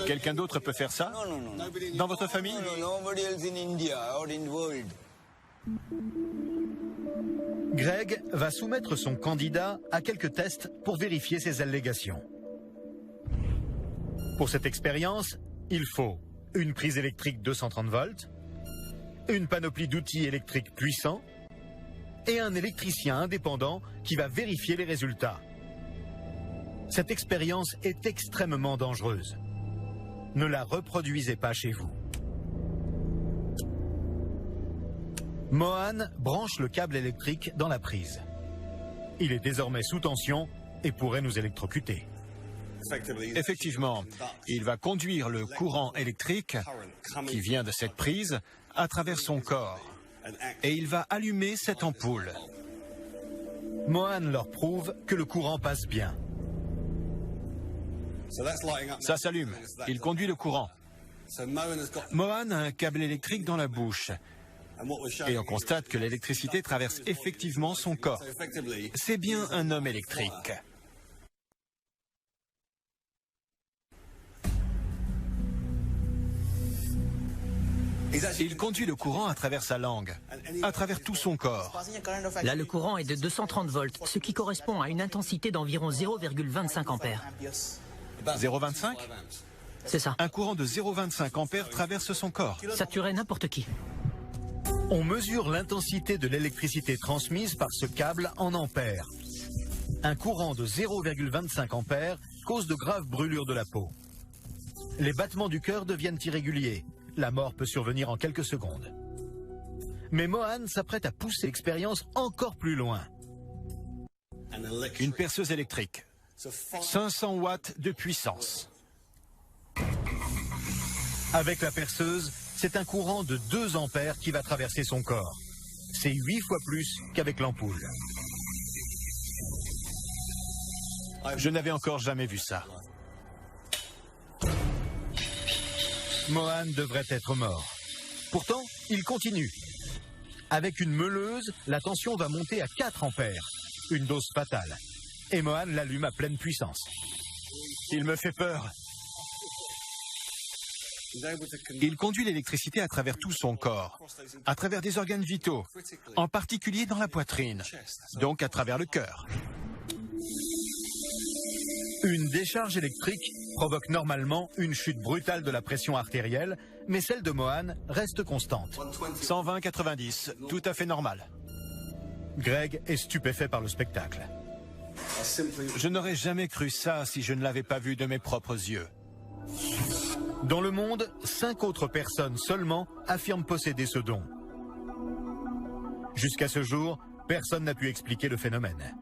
Quelqu'un d'autre peut faire ça? Dans votre famille? Greg va soumettre son candidat à quelques tests pour vérifier ses allégations. Pour cette expérience, il faut une prise électrique 230 volts, une panoplie d'outils électriques puissants et un électricien indépendant qui va vérifier les résultats. Cette expérience est extrêmement dangereuse. Ne la reproduisez pas chez vous. Mohan branche le câble électrique dans la prise. Il est désormais sous tension et pourrait nous électrocuter. Effectivement, il va conduire le courant électrique qui vient de cette prise à travers son corps et il va allumer cette ampoule. Mohan leur prouve que le courant passe bien. Ça s'allume, il conduit le courant. Mohan a un câble électrique dans la bouche et on constate que l'électricité traverse effectivement son corps. C'est bien un homme électrique. Il conduit le courant à travers sa langue, à travers tout son corps. Là, le courant est de 230 volts, ce qui correspond à une intensité d'environ 0,25 ampères. 0,25? C'est ça. Un courant de 0,25 ampères traverse son corps. Ça tuerait n'importe qui. On mesure l'intensité de l'électricité transmise par ce câble en ampères. Un courant de 0,25 ampères cause de graves brûlures de la peau. Les battements du cœur deviennent irréguliers. La mort peut survenir en quelques secondes. Mais Mohan s'apprête à pousser l'expérience encore plus loin. Une perceuse électrique. 500 watts de puissance. Avec la perceuse, c'est un courant de 2 ampères qui va traverser son corps. C'est 8 fois plus qu'avec l'ampoule. Je n'avais encore jamais vu ça. Mohan devrait être mort. Pourtant, il continue. Avec une meuleuse, la tension va monter à 4 ampères. Une dose fatale. Et Mohan l'allume à pleine puissance. Il me fait peur. Il conduit l'électricité à travers tout son corps, à travers des organes vitaux, en particulier dans la poitrine, donc à travers le cœur. Une décharge électrique provoque normalement une chute brutale de la pression artérielle, mais celle de Mohan reste constante. 120/90, tout à fait normal. Greg est stupéfait par le spectacle. Je n'aurais jamais cru ça si je ne l'avais pas vu de mes propres yeux. Dans le monde, 5 autres personnes seulement affirment posséder ce don. Jusqu'à ce jour, personne n'a pu expliquer le phénomène.